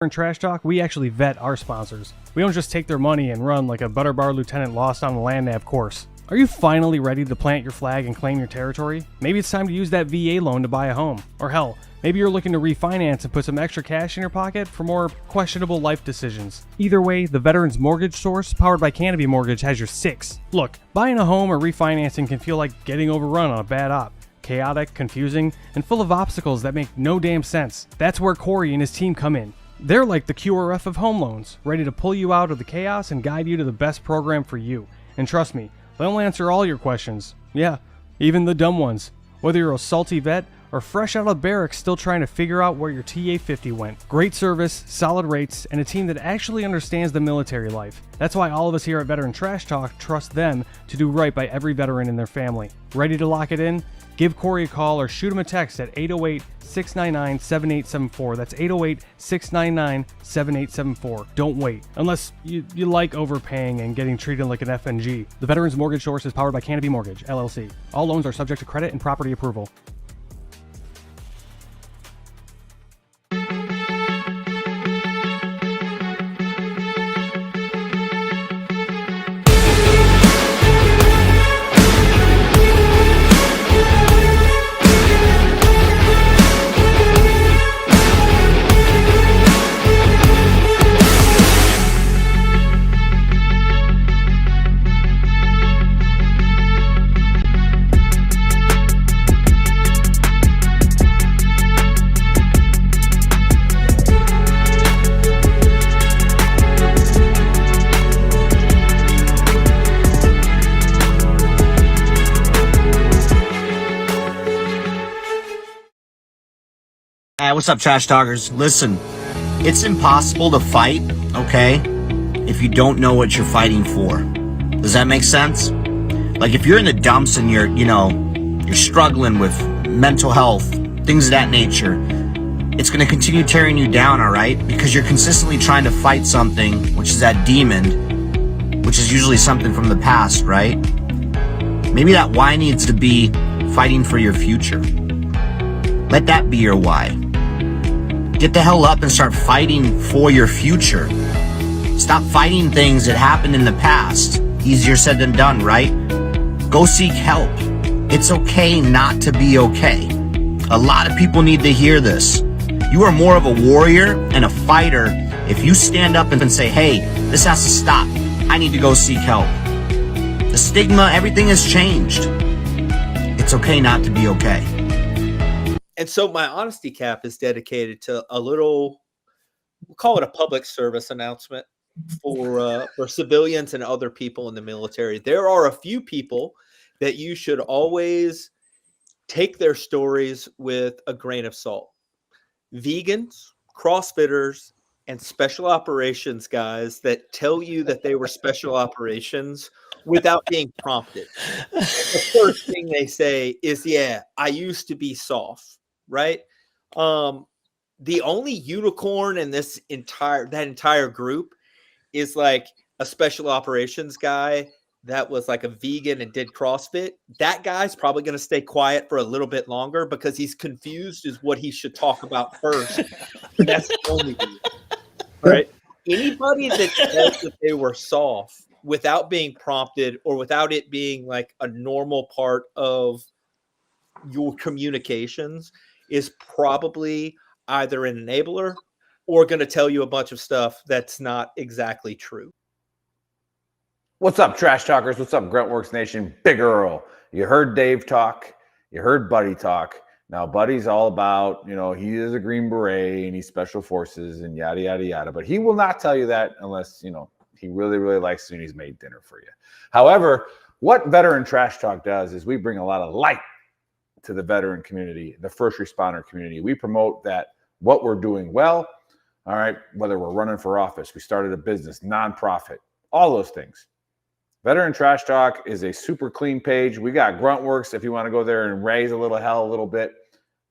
In Trash Talk, we actually vet our sponsors. We don't just take their money and run like a Butterbar Lieutenant lost on the land nav course. Are you finally ready to plant your flag and claim your territory? Maybe it's time to use that VA loan to buy a home. Or hell, maybe you're looking to refinance and put some extra cash in your pocket for more questionable life decisions. Either way, the Veterans Mortgage Source, powered by Canopy Mortgage, has your six. Look, buying a home or refinancing can feel like getting overrun on a bad op. Chaotic, confusing, and full of obstacles that make no damn sense. That's where Corey and his team come in. They're like the QRF of home loans, ready to pull you out of the chaos and guide you to the best program for you. And trust me, they'll answer all your questions. Yeah, even the dumb ones. Whether you're a salty vet or fresh out of barracks still trying to figure out where your TA-50 went. Great service, solid rates, and a team that actually understands the military life. That's why all of us here at Veteran Trash Talk trust them to do right by every veteran and their family. Ready to lock it in? Give Corey a call or shoot him a text at 808-699-7874. That's 808-699-7874. Don't wait. Unless you like overpaying and getting treated like an FNG. The Veterans Mortgage Source is powered by Canopy Mortgage, LLC. All loans are subject to credit and property approval. What's up, Trash Talkers? Listen, it's impossible to fight, okay, if you don't know what you're fighting for. Does that make sense? Like, if you're in the dumps and you're struggling with mental health, things of that nature, it's going to continue tearing you down, all right? Because you're consistently trying to fight something, which is that demon, which is usually something from the past, right? Maybe that why needs to be fighting for your future. Let that be your why. Get the hell up and start fighting for your future. Stop fighting things that happened in the past. Easier said than done, right? Go seek help. It's okay not to be okay. A lot of people need to hear this. You are more of a warrior and a fighter if you stand up and say, hey, this has to stop. I need to go seek help. The stigma, everything has changed. It's okay not to be okay. And so my honesty cap is dedicated to a little, we'll call it a public service announcement for civilians and other people in the military. There are a few people that you should always take their stories with a grain of salt. Vegans, CrossFitters, and special operations guys that tell you that they were special operations without being prompted. The first thing they say is, yeah, I used to be soft. Right. The only unicorn in that entire group is like a special operations guy that was like a vegan and did CrossFit. That guy's probably going to stay quiet for a little bit longer because he's confused as what he should talk about first. And that's the only reason. Right. Anybody that says that they were soft without being prompted or without it being like a normal part of your communications is probably either an enabler or going to tell you a bunch of stuff that's not exactly true. What's up, Trash Talkers? What's up, Gruntworks Nation? Big Earl. You heard Dave talk. You heard Buddy talk. Now, Buddy's all about, he is a Green Beret and he's Special Forces and yada, yada, yada. But he will not tell you that unless, he really, really likes you and he's made dinner for you. However, what Veteran Trash Talk does is we bring a lot of light to the veteran community, the first responder community. We promote that what we're doing well, all right, whether we're running for office, we started a business, nonprofit, all those things. Veteran Trash Talk is a super clean page. We got Gruntworks if you want to go there and raise a little hell a little bit,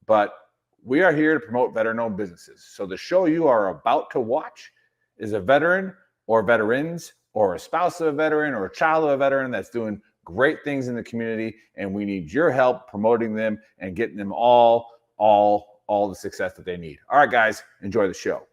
but we are here to promote veteran-owned businesses. So the show you are about to watch is a veteran or veterans or a spouse of a veteran or a child of a veteran that's doing great things in the community, and we need your help promoting them and getting them all the success that they need. All right, guys, enjoy the show.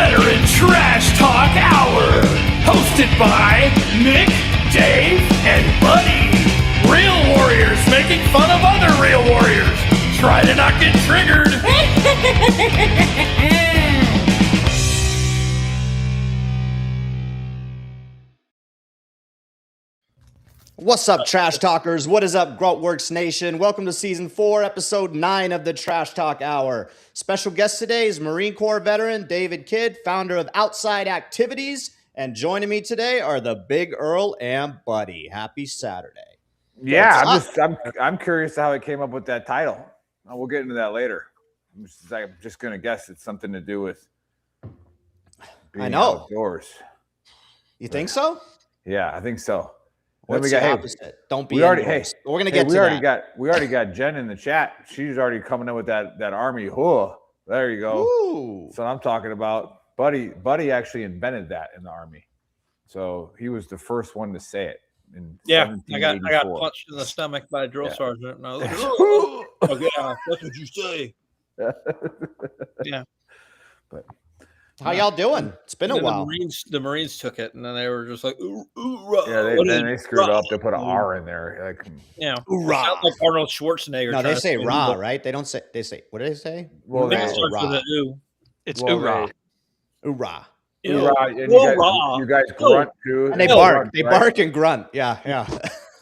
Veteran Trash Talk Hour, hosted by Nick, Dave, and Buddy. Real warriors making fun of other real warriors. Try to not get triggered. What's up, Trash Talkers? What is up, Gruntworks Nation? Welcome to Season 4, Episode 9 of the Trash Talk Hour. Special guest today is Marine Corps veteran David Kidd, founder of Outside Activities. And joining me today are the Big Earl and Buddy. Happy Saturday. Yeah, I'm curious how it came up with that title. We'll get into that later. I'm just going to guess it's something to do with being outdoors. You think so? Yeah, I think so. What's the opposite? Don't be indoors. We're going to get to that. We already got Jen in the chat. She's already coming in with that Army. Oh, there you go. Ooh. So I'm talking about Buddy actually invented that in the Army. So he was the first one to say it. I got punched in the stomach by a drill sergeant. And I was like, oh, yeah, that's what you say. Yeah. But how y'all doing? It's been a while. The Marines took it, and then they were just like, ooh, yeah, they screwed up. They put an R in there. Like, yeah, sounds like Arnold Schwarzenegger. No, they say "rah," right? They don't say. They say, what do they say? Well, it starts with an ooh. It's oorah. Oorah. And you guys grunt too. And they bark. They bark and grunt. Yeah.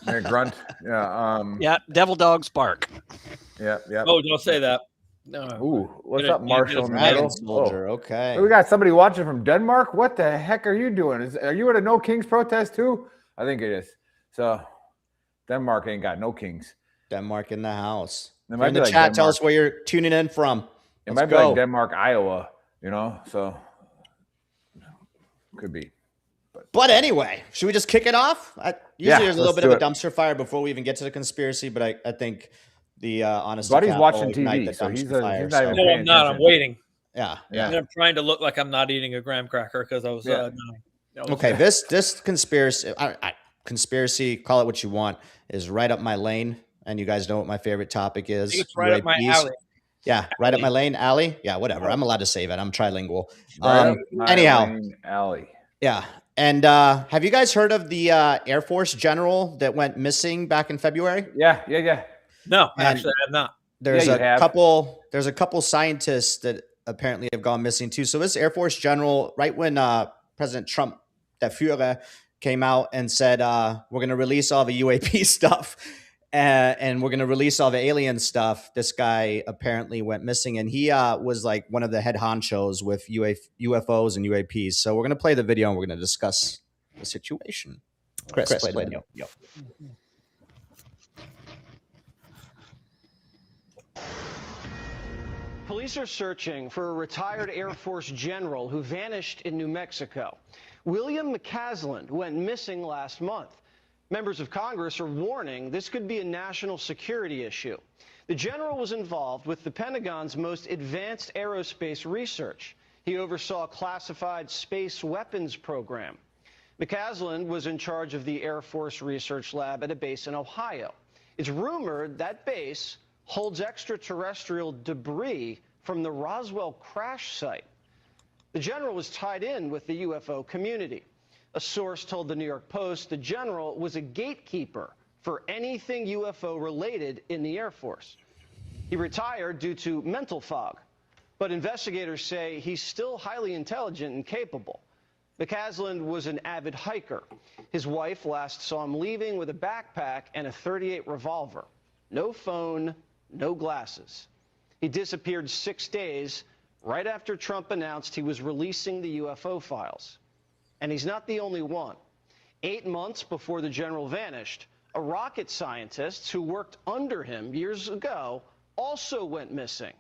They grunt. Yeah. Yeah. Devil dogs bark. Yeah. Oh, don't say that. No. Ooh, what's up, Marshall? Dragon soldier. Okay. We got somebody watching from Denmark. What the heck are you doing? Are you at a No Kings protest too? I think it is. So Denmark ain't got no kings. Denmark in the house. In the chat, Denmark. Tell us where you're tuning in from. It might be like Denmark, Iowa. So could be. But anyway, should we just kick it off? Usually there's a little bit of a dumpster fire before we even get to the conspiracy, but I think the honest. Buddy's watching TV, so he's not even. No, I'm not. I'm waiting. Yeah. And I'm trying to look like I'm not eating a graham cracker because I was. Okay, this conspiracy, call it what you want, is right up my lane, and you guys know what my favorite topic is. It's right up my alley. Yeah, right up my lane, alley. Yeah, whatever. I'm allowed to say that. I'm trilingual. Anyhow, alley. Yeah. And have you guys heard of the Air Force general that went missing back in February? Yeah. No, actually, I have not. There's a couple scientists that apparently have gone missing too. So this Air Force general, right when President Trump, der Führer, came out and said, we're going to release all the UAP stuff and we're going to release all the alien stuff, this guy apparently went missing. And he was like one of the head honchos with UFOs and UAPs. So we're going to play the video and we're going to discuss the situation. Chris play the video. Yep. Police are searching for a retired Air Force general who vanished in New Mexico. William McCasland went missing last month. Members of Congress are warning this could be a national security issue. The general was involved with the Pentagon's most advanced aerospace research. He oversaw a classified space weapons program. McCasland was in charge of the Air Force Research Lab at a base in Ohio. It's rumored that base holds extraterrestrial debris from the Roswell crash site. The general was tied in with the UFO community. A source told the New York Post the general was a gatekeeper for anything UFO related in the Air Force. He retired due to mental fog, but investigators say he's still highly intelligent and capable. McCasland was an avid hiker. His wife last saw him leaving with a backpack and a .38 revolver. No phone, no glasses. He disappeared 6 days right after Trump announced he was releasing the UFO files. And he's not the only one. 8 months before the general vanished, a rocket scientist who worked under him years ago also went missing.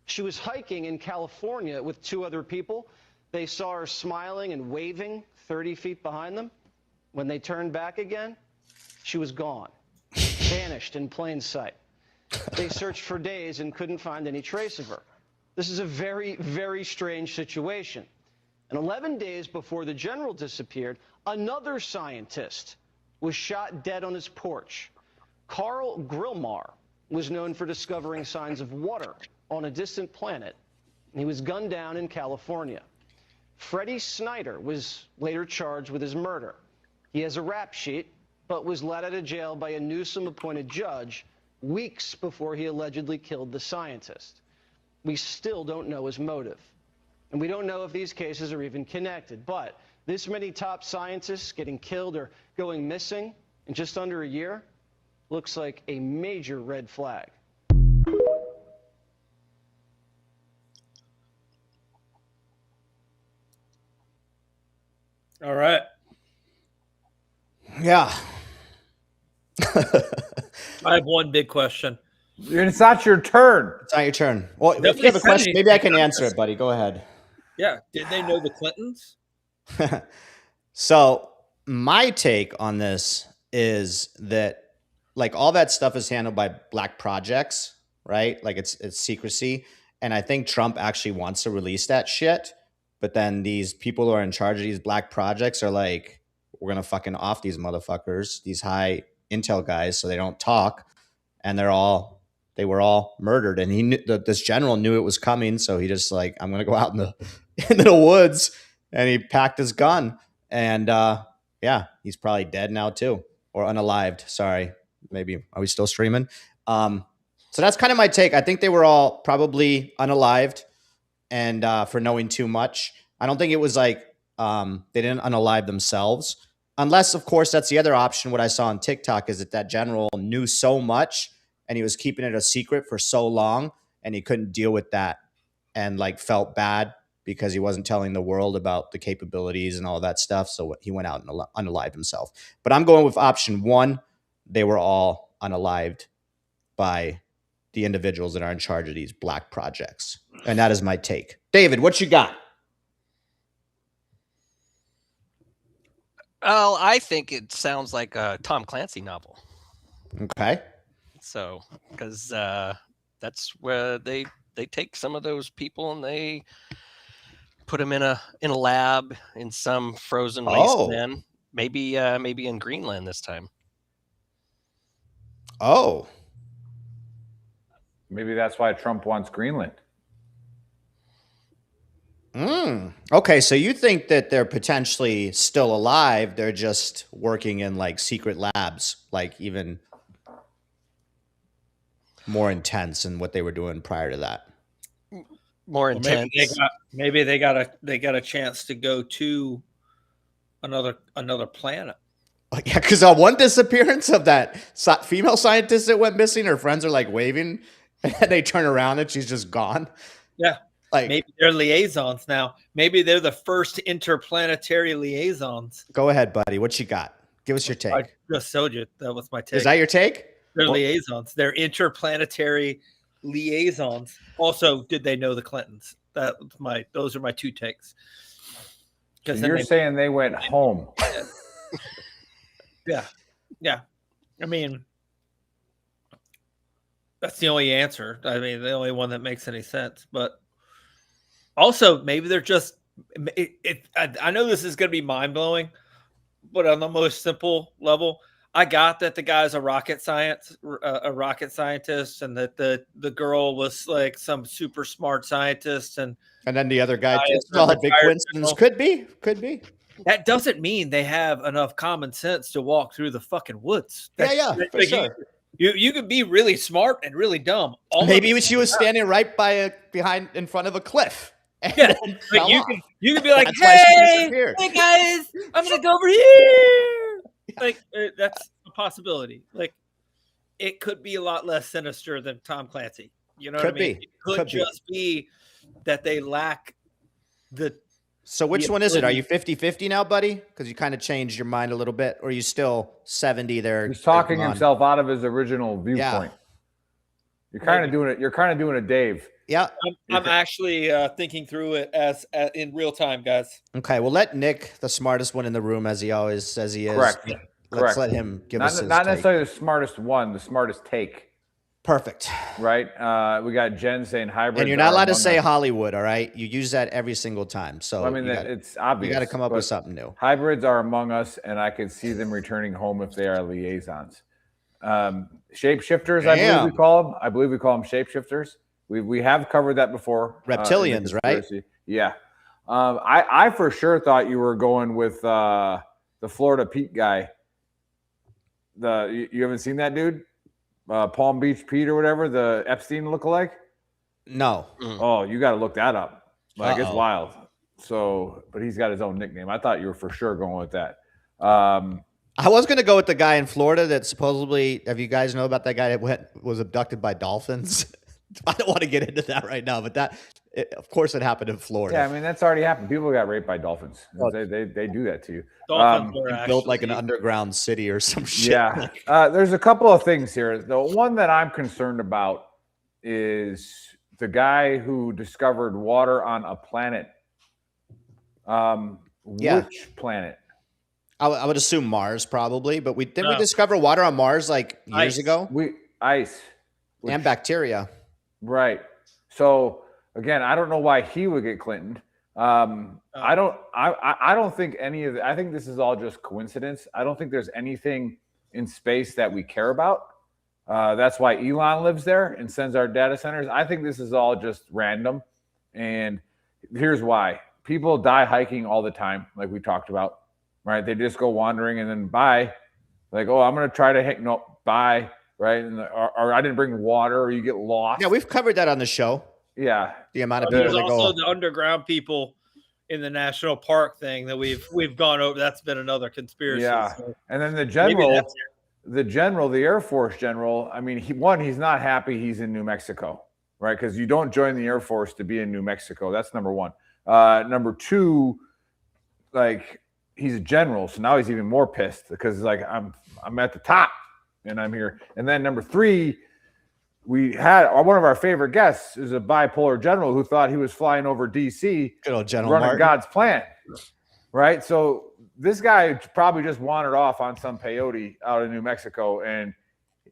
She was hiking in California with 2 other people. They saw her smiling and waving 30 feet behind them. When they turned back again, she was gone, vanished in plain sight. They searched for days and couldn't find any trace of her. This is a very, very strange situation. And 11 days before the general disappeared, another scientist was shot dead on his porch. Carl Grillmar was known for discovering signs of water on a distant planet, and he was gunned down in California. Freddie Snyder was later charged with his murder. He has a rap sheet, but was let out of jail by a Newsom-appointed judge weeks before he allegedly killed the scientist. We still don't know his motive. And we don't know if these cases are even connected. But this many top scientists getting killed or going missing in just under a year looks like a major red flag. All right. Yeah. I have one big question. It's not your turn. It's not your turn. Well, if Nobody you have a said question, maybe I can anything. answer it, buddy. Go ahead. Yeah. Did they know the Clintons? So my take on this is that like all that stuff is handled by black projects, right? Like it's secrecy. And I think Trump actually wants to release that shit. But then these people who are in charge of these black projects are like, we're going to fucking off these motherfuckers, these high intel guys, so they don't talk. And they were all murdered. And he knew this general knew it was coming. So he just like, I'm going to go out in the woods, and he packed his gun. And yeah, he's probably dead now too, or unalived. Sorry. Maybe, are we still streaming? So that's kind of my take. I think they were all probably unalived and for knowing too much. I don't think it was like they didn't unalive themselves. Unless, of course, that's the other option. What I saw on TikTok is that general knew so much and he was keeping it a secret for so long and he couldn't deal with that and like felt bad because he wasn't telling the world about the capabilities and all that stuff. So he went out and unalived himself. But I'm going with option one. They were all unalived by the individuals that are in charge of these black projects. And that is my take. David, what you got? Well, I think it sounds like a Tom Clancy novel. Okay. So, because that's where they take some of those people and they put them in a lab in some frozen wasteland. Maybe in Greenland this time. Oh. Maybe that's why Trump wants Greenland. Okay, so you think that they're potentially still alive? They're just working in like secret labs, like even more intense than what they were doing prior to that. More intense. Maybe they got a chance to go to another planet. Yeah, because one disappearance of that female scientist that went missing, her friends are like waving, and they turn around and she's just gone. Yeah. Like maybe they're liaisons now. Maybe they're the first interplanetary liaisons. Go ahead, buddy. What you got? Give us your take. I just told you that was my take. Is that your take? They're liaisons. They're interplanetary liaisons. Also, did they know the Clintons? Those are my two takes. So you're saying they went home. Yeah. I mean, that's the only answer. I mean, the only one that makes any sense. But also, maybe they're just. I know this is going to be mind blowing, but on the most simple level, I got that the guy's a rocket scientist, and that the girl was like some super smart scientist, and then the other guy. It's all a big coincidence. Could be. That doesn't mean they have enough common sense to walk through the fucking woods. For sure. You could be really smart and really dumb. Maybe she was standing right behind in front of a cliff. Yeah, like you can be like, hey guys, I'm gonna go over here. Like that's a possibility. Like it could be a lot less sinister than Tom Clancy. You know what I mean? It could just be that they lack the. So which one is it? Are you 50-50 now, buddy? Because you kind of changed your mind a little bit, or are you still 70 there? He's talking himself out of his original viewpoint. Yeah. You're kind of doing it. You're kind of doing a Dave. Yeah. I'm actually thinking through it as in real time, guys. Okay. Well, let Nick, the smartest one in the room, as he always says he is. Correct. Let's let him give us his not take. necessarily the smartest one, the smartest take. Perfect. Right. We got Jen saying hybrid. And you're not allowed to say Hollywood, all right? You use that every single time. So I mean, it's obvious. You got to come up with something new. Hybrids are among us, and I can see them returning home if they are liaisons. Shapeshifters, I believe we call them shapeshifters. We have covered that before. Reptilians, right? Yeah. I for sure thought you were going with the Florida Pete guy. You haven't seen that dude? Palm Beach Pete or whatever, the Epstein lookalike? No. Oh, you got to look that up. Like, it's Uh-oh. wild. So, but he's got his own nickname. I thought you were for sure going with that. I was going to go with the guy in Florida that supposedly, have you guys know about that guy that was abducted by dolphins? I don't want to get into that right now, but of course it happened in Florida. Yeah, I mean, that's already happened. People got raped by dolphins. They do that to you. Dolphins He built like an underground city or some shit. Yeah. There's a couple of things here. The one that I'm concerned about is the guy who discovered water on a planet. Which planet? I would assume Mars probably, but didn't we discover water on Mars like years ago? Ice. And bacteria. Right. So again, I don't know why he would get Clinton. I don't think any of I think this is all just coincidence. I don't think there's anything in space that we care about. That's why Elon lives there and sends our data centers. I think this is all just random. And here's why. People die hiking all the time, like we talked about, right? They just go wandering and then bye. Like, oh, I'm going to try to hike. No, bye. Right. Or I didn't bring water, or you get lost. Yeah, we've covered that on the show. Yeah. The amount of people There's that also go. the underground people in the national park thing that we've gone over. That's been another conspiracy. Yeah. So And then the Air Force general, I mean, he's not happy he's in New Mexico, right? Because you don't join the Air Force to be in New Mexico. That's number one. Number two, like, he's a general, so now he's even more pissed because like I'm at the top and I'm here. And then number three, we had one of our favorite guests is a bipolar general who thought he was flying over DC, Good old General running Martin. God's plan, right? So this guy probably just wandered off on some peyote out in New Mexico, and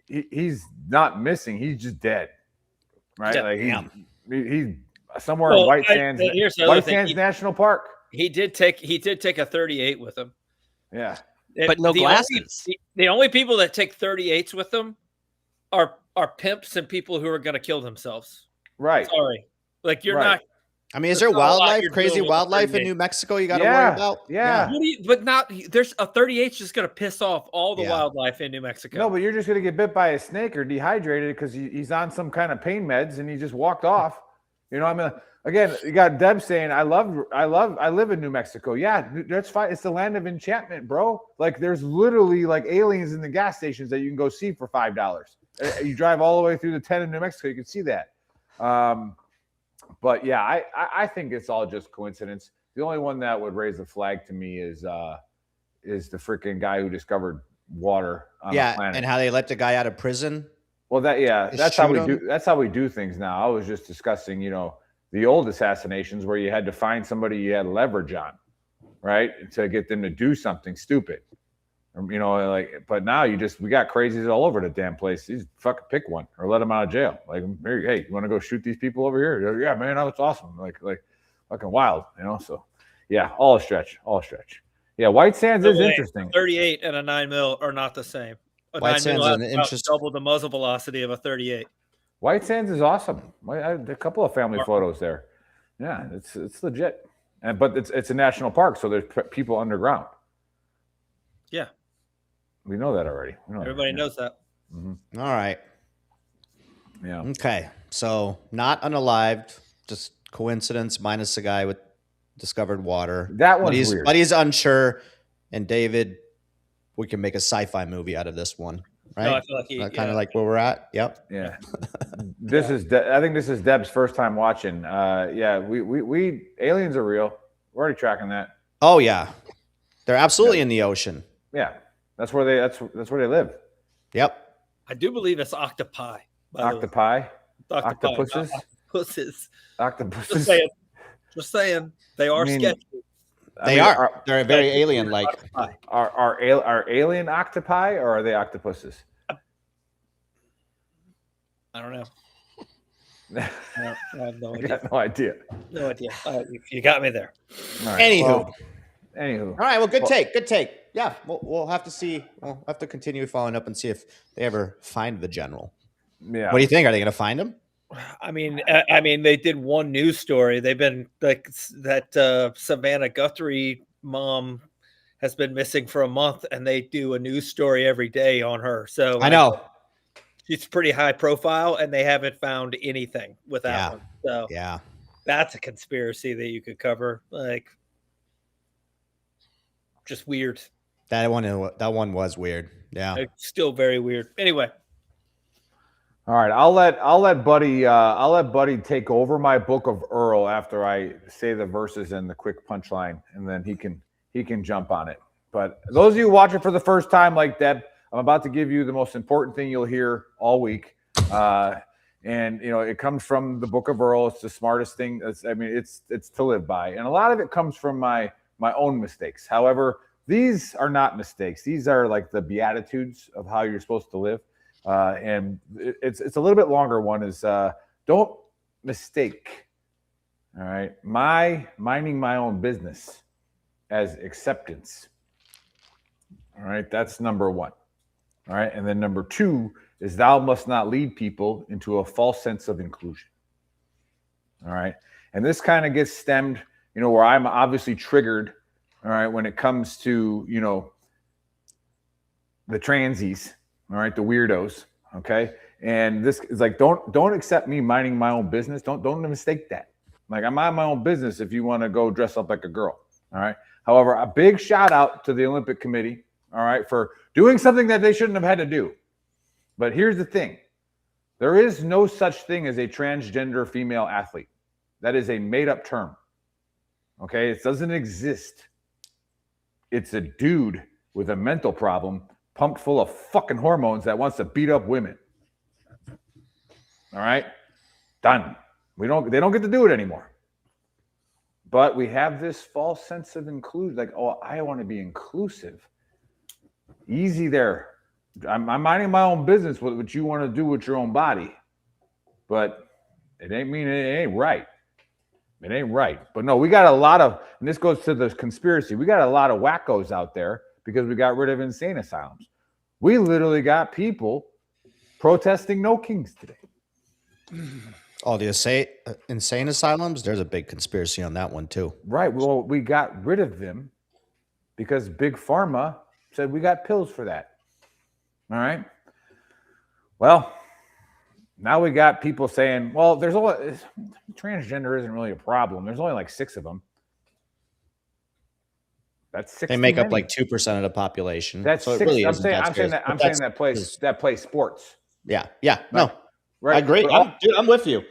he's not missing; he's just dead, right? Yeah. Like he's somewhere in White Sands National Park. He did take a 38 with him. Yeah. But no glasses. The only people that take 38s with them are pimps and people who are going to kill themselves. Right. Sorry. Like you're not. I mean, is there wildlife, crazy doing with wildlife in 38. New Mexico you got to worry about? Yeah. But not there's a 38's just going to piss off all the Yeah. wildlife in New Mexico. No, but you're just going to get bit by a snake or dehydrated because he's on some kind of pain meds and he just walked off. You know, I mean, again, you got Deb saying, I live in New Mexico. Yeah, that's fine. It's the land of enchantment, bro. Like there's literally like aliens in the gas stations that you can go see for $5. You drive all the way through the 10 in New Mexico, you can see that. But yeah, I think it's all just coincidence. The only one that would raise the flag to me is the freaking guy who discovered water on the planet. And how they let the guy out of prison. Well, that's how we do. That's how we do things now. I was just discussing, the old assassinations where you had to find somebody you had leverage on, right, to get them to do something stupid. But now we got crazies all over the damn place. You just fucking pick one or let them out of jail. Like, hey, you want to go shoot these people over here? Yeah, man, that's awesome. Like fucking wild, So yeah, all a stretch. Yeah, White Sands is interesting. 38 and a 9mm are not the same. White Sands is an interesting. Double the muzzle velocity of a 38. White Sands is awesome. I had a couple of family photos there. Yeah, it's legit, but it's a national park, so there's people underground. Yeah, we know that already. Everybody knows that. Mm-hmm. All right. Yeah. Okay, so not unalived, just coincidence minus the guy with discovered water. That one's weird. But he's unsure, and David, we can make a sci-fi movie out of this one. Right, no, I feel like kind of like where we're at. Yep. Yeah. I think this is Deb's first time watching. Yeah, we aliens are real. We're already tracking that. Oh yeah, they're absolutely in the ocean. Yeah, that's where they live. Yep. I do believe it's octopi. Octopi. Octopuses. Octopuses. Just saying. They are sketchy. They're very alien-like. Are alien octopi or are they octopuses? I don't know. I have no idea. I got no idea. No idea. You got me there. All right, Anywho. All right. Well, good take. Good take. Yeah. We'll have to see. We'll have to continue following up and see if they ever find the general. Yeah. What do you think? Are they going to find him? I mean, they did one news story. They've been like that Savannah Guthrie mom has been missing for a month, and they do a news story every day on her. So I know. she's pretty high profile, and they haven't found anything with that Yeah. one. So Yeah. that's a conspiracy that you could cover. Like, just weird. That one was weird. Yeah. It's still very weird. Anyway. All right, I'll let Buddy take over my book of Earl after I say the verses and the quick punchline, and then he can jump on it. But those of you watching for the first time, like Deb, I'm about to give you the most important thing you'll hear all week, and it comes from the book of Earl. It's the smartest thing. It's to live by, and a lot of it comes from my own mistakes. However, these are not mistakes. These are like the beatitudes of how you're supposed to live. And it's a little bit longer one is don't mistake, all right, minding my own business as acceptance. All right, that's number one. All right, and then number two is thou must not lead people into a false sense of inclusion. All right, and this kind of gets stemmed, where I'm obviously triggered, all right, when it comes to, the transies. All right, the weirdos. Okay, and this is like don't accept me minding my own business. Don't mistake that. Like, I mind my own business if you want to go dress up like a girl. All right. However, a big shout out to the Olympic Committee. All right, for doing something that they shouldn't have had to do. But here's the thing: there is no such thing as a transgender female athlete. That is a made-up term. Okay, it doesn't exist. It's a dude with a mental problem, pumped full of fucking hormones, that wants to beat up women. All right? Done. They don't get to do it anymore. But we have this false sense of inclusion, like, oh, I want to be inclusive. Easy there. I'm minding my own business with what you want to do with your own body. But it ain't right. It ain't right. But no, we got a lot of, and this goes to the conspiracy, we got a lot of wackos out there because we got rid of insane asylums. We literally got people protesting no kings today. Oh, the insane asylums? There's a big conspiracy on that one, too. Right. Well, we got rid of them because Big Pharma said we got pills for that. All right. Well, now we got people saying, well, transgender isn't really a problem. There's only like 6 of them. That's 6. They make up like 2% of the population. That's so 6. It really I'm saying that play sports. Yeah. Yeah. No. Right. I agree. But I'm with you.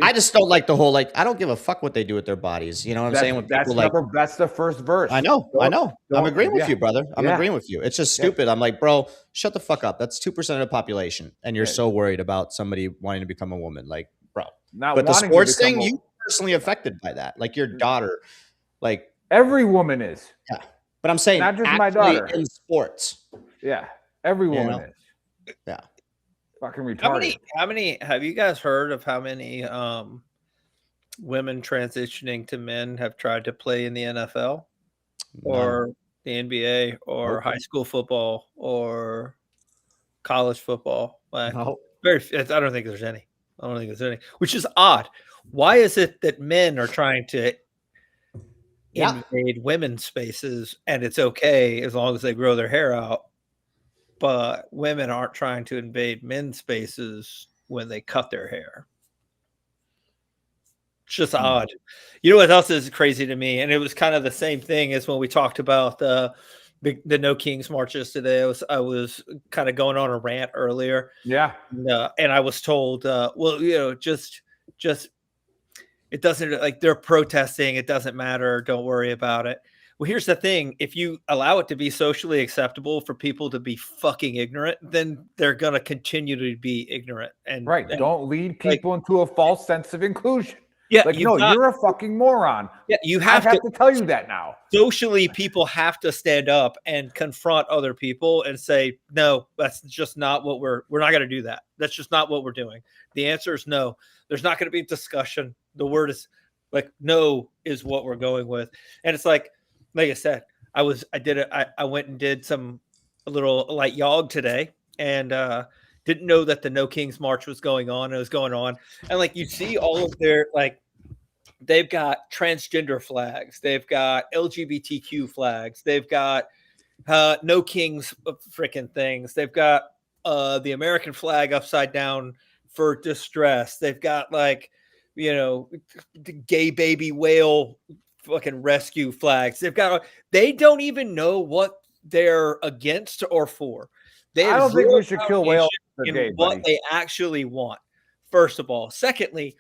I just don't like the whole, I don't give a fuck what they do with their bodies. You know what I'm saying? When people that's the first verse. I know. I'm agreeing with you, brother. I'm agreeing with you. It's just stupid. I'm like, bro, shut the fuck up. That's 2% of the population. And you're so worried about somebody wanting to become a woman. Like, bro. But the sports thing, you personally affected by that. Like your daughter, like. Every woman is. Yeah. But I'm saying not just my daughter in sports. Yeah. Every woman is. Yeah. Fucking retarded. How many have you guys heard of how many women transitioning to men have tried to play in the NFL or the NBA or high school football or college football? Like, I don't think there's any. Which is odd. Why is it that men are trying to invade women's spaces and it's okay as long as they grow their hair out? But women aren't trying to invade men's spaces when they cut their hair. It's just odd. You know what else is crazy to me? And it was kind of the same thing as when we talked about the No Kings marches today. I was kind of going on a rant earlier. Yeah. And I was told, just it doesn't, like, they're protesting. It doesn't matter. Don't worry about it. Well, here's the thing. If you allow it to be socially acceptable for people to be fucking ignorant, then they're going to continue to be ignorant. And don't lead people into a false sense of inclusion. Yeah. You're a fucking moron. Yeah. I have to tell you that now. Socially, people have to stand up and confront other people and say, no, that's just not what we're not going to do that. That's just not what we're doing. The answer is no. There's not going to be discussion. The word is no is what we're going with. And it's like I said, I went and did a little light jog today, and didn't know that the No Kings March was going on. It was going on. And like you see all of their like they've got transgender flags, they've got LGBTQ flags, they've got No Kings freaking things, they've got the American flag upside down for distress, they've got like, you know, the gay baby whale fucking rescue flags, they don't even know what they're against or for. They I have don't think zero we should kill whales for in gay, what buddy. they actually want, first of all. Secondly,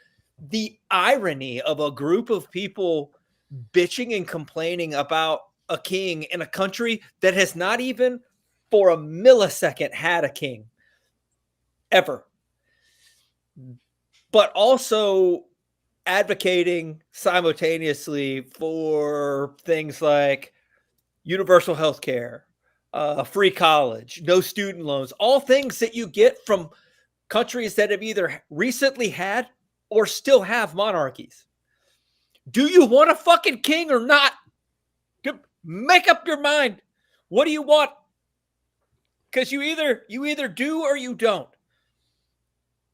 the irony of a group of people bitching and complaining about a king in a country that has not even for a millisecond had a king ever, but also advocating simultaneously for things like universal health care, free college, no student loans, all things that you get from countries that have either recently had or still have monarchies. Do you want a fucking king or not? Make up your mind. What do you want? Because you either do or you don't.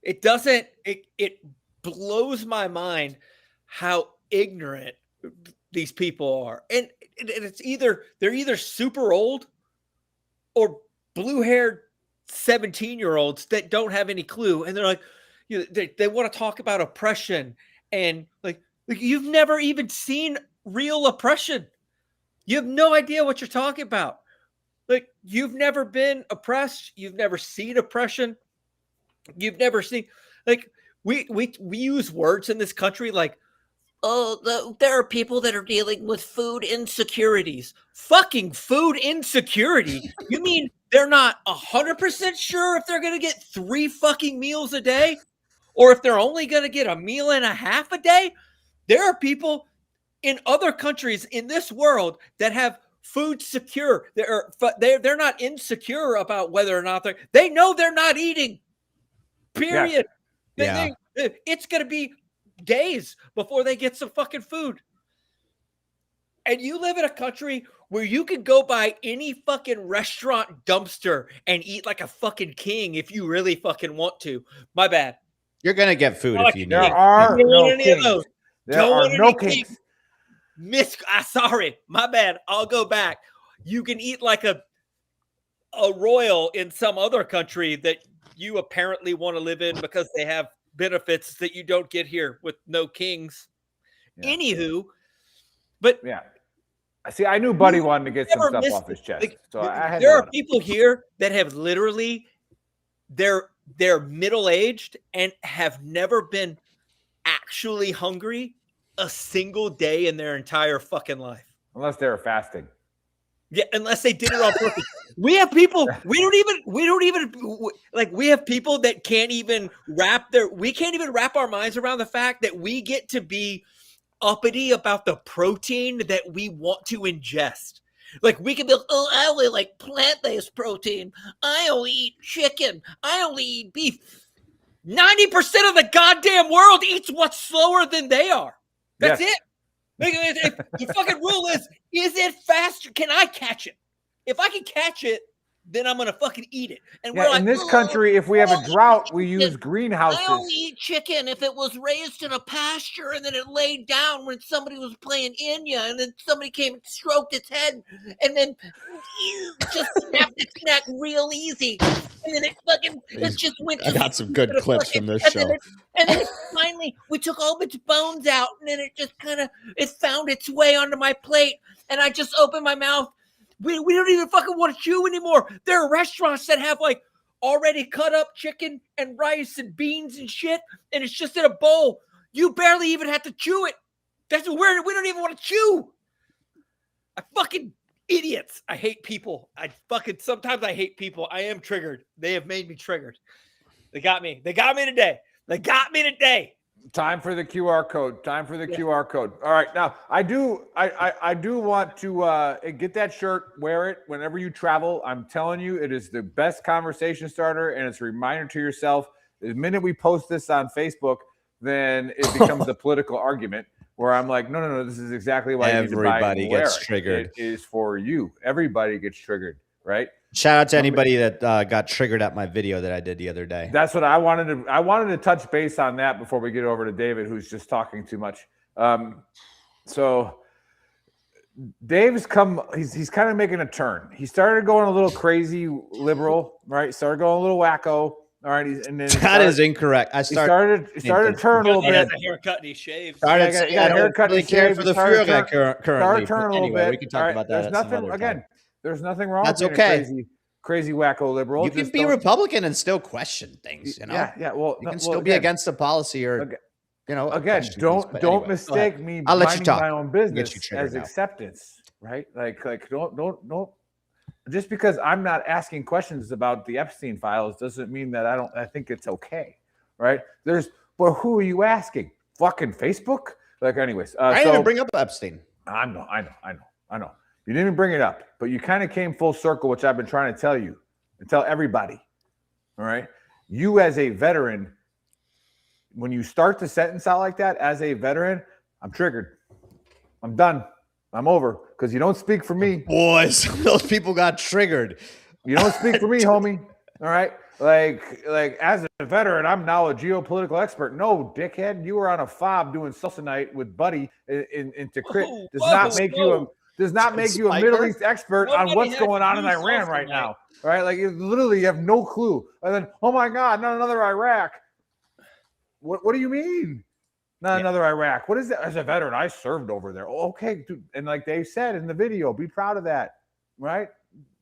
It doesn't, it blows my mind how ignorant these people are. And it's they're either super old or blue-haired 17-year-olds that don't have any clue. And they're like, they want to talk about oppression. And like you've never even seen real oppression. You have no idea what you're talking about. Like you've never been oppressed. You've never seen oppression. You've never seen, like, we use words in this country like, oh, there are people that are dealing with food insecurities. Fucking food insecurity? You mean they're not 100% sure if they're going to get 3 fucking meals a day? Or if they're only going to get a meal and a half a day? There are people in other countries in this world that have food secure. They're not insecure about whether or not they know they're not eating. Period. Yeah. It's going to be days before they get some fucking food. And you live in a country where you can go by any fucking restaurant dumpster and eat like a fucking king if you really fucking want to. My bad. You're going to get food if you need. There are no kings. There Don't are want no any kings. Sorry, my bad. I'll go back. You can eat like a royal in some other country that you apparently want to live in because they have benefits that you don't get here with no kings. Yeah. Anywho, but yeah, see, I knew Buddy wanted to get some stuff off his chest, so I had. There are people here that have literally they're middle-aged and have never been actually hungry a single day in their entire fucking life, unless they were fasting. Yeah, unless they did it on purpose. We have people, we have people that can't even we can't even wrap our minds around the fact that we get to be uppity about the protein that we want to ingest. Like we can be like, oh, I only like plant-based protein. I only eat chicken. I only eat beef. 90% of the goddamn world eats what's slower than they are. That's it. The fucking rule is it faster? Can I catch it? If I can catch it, then I'm gonna fucking eat it. And we're like, in this country, if we have a drought, we use greenhouses. I only eat chicken if it was raised in a pasture and then it laid down when somebody was playing Enya and then somebody came and stroked its head and then just snapped its neck real easy. And then it just went. I got some good clips from this show. And then finally, we took all of its bones out and then it just it found its way onto my plate. And I just opened my mouth. We don't even fucking want to chew anymore. There are restaurants that have like already cut up chicken and rice and beans and shit, and it's just in a bowl. You barely even have to chew it. That's weird. We don't even want to chew. I fucking idiots. I hate people. Sometimes I hate people. I am triggered. They have made me triggered. They got me. They got me today. Time for the QR code. QR code. All right. Now, I do want to get that shirt, wear it whenever you travel. I'm telling you, it is the best conversation starter, and it's a reminder to yourself. The minute we post this on Facebook, then it becomes a political argument where I'm like, no, this is exactly why everybody you need to buy it and gets wear it. triggered. It is for you. Everybody gets triggered, right? Shout out to anybody that got triggered at my video that I did the other day. That's what I wanted to touch base on that before we get over to David, who's just talking too much. So Dave's he's kind of making a turn. He started going a little crazy liberal, right? Started going a little wacko. All right, and then that is incorrect. He started to turn a little He bit. has a haircut and he shaved. He got a haircut really and care shaved. for the Started Führer currently. turn a little Anyway, bit. we can talk about that. There's nothing wrong That's with being okay. a crazy wacko liberal. You can be Republican and still question things. You know. Yeah. Well, you can still be against the policy or. Again, don't mistake me I'll let you minding talk. my own business as acceptance, right? Like don't. Just because I'm not asking questions about the Epstein files doesn't mean that I think it's okay, right? But who are you asking? Fucking Facebook? Like, anyways. I didn't even bring up Epstein. I know. You didn't even bring it up, but you kind of came full circle, which I've been trying to tell you and tell everybody. All right. You as a veteran, when you start the sentence out like that, as a veteran, I'm triggered. I'm done. I'm over because you don't speak for me. Boys, those people got triggered. You don't speak for me, homie. All right. Like as a veteran, I'm now a geopolitical expert. No, dickhead, you were on a fob doing salsa night with Buddy into crit. Does not make you a Middle East expert on what's going on in Iran right now. All right. Like, you literally have no clue. And then, oh my God, not another Iraq. What do you mean? Not another Iraq. What is that? As a veteran, I served over there. Okay, dude. And like Dave said in the video, be proud of that, right?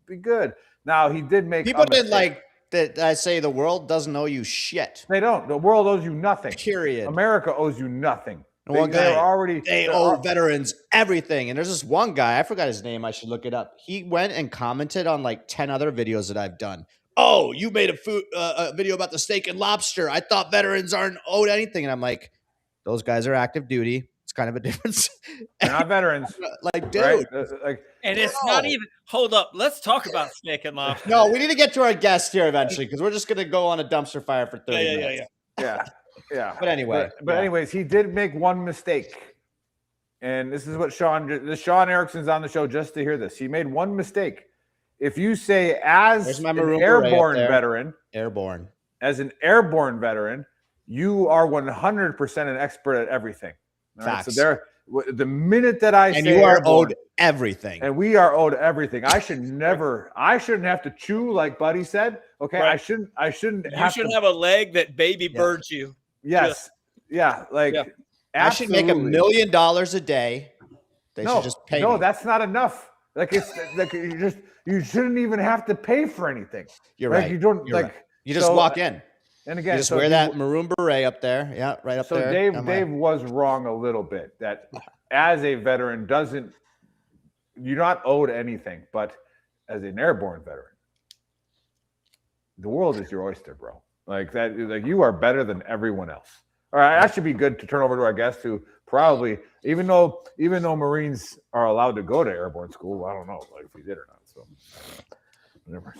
Be good. Now, he did make people didn't like that. I say the world doesn't owe you shit. They don't. The world owes you nothing. Period. America owes you nothing. They owe veterans everything. And there's this one guy, I forgot his name. I should look it up. He went and commented on like 10 other videos that I've done. Oh, you made a video about the steak and lobster. I thought veterans aren't owed anything. And I'm like, those guys are active duty. It's kind of a difference. They're not veterans. Like, dude. Right? And it's not even, hold up. Let's talk about steak and lobster. No, we need to get to our guest here eventually because we're just going to go on a dumpster fire for 30 minutes. Yeah. But anyway. But anyways, he did make one mistake. And this is what Sean Erickson's on the show just to hear this. He made one mistake. If you say as an airborne veteran, as an airborne veteran, you are 100% an expert at everything. Facts. Right? So the minute that I say you are owed everything, and we are owed everything. I shouldn't have to chew like Buddy said. Okay, right. I shouldn't. You should have a leg that baby birds you. Yes. Yeah. I should make $1 million a day. They should just pay me. No, that's not enough. Like, it's like you shouldn't even have to pay for anything. You're right. You don't you just walk in. And again, you just wear that maroon beret up there. Yeah, right up there. So Dave was wrong a little bit that as a veteran you're not owed anything, but as an airborne veteran, the world is your oyster, bro. Like that, like you are better than everyone else. All right, that should be good to turn over to our guest who probably, even though Marines are allowed to go to airborne school, I don't know like if he did or not. So whatever.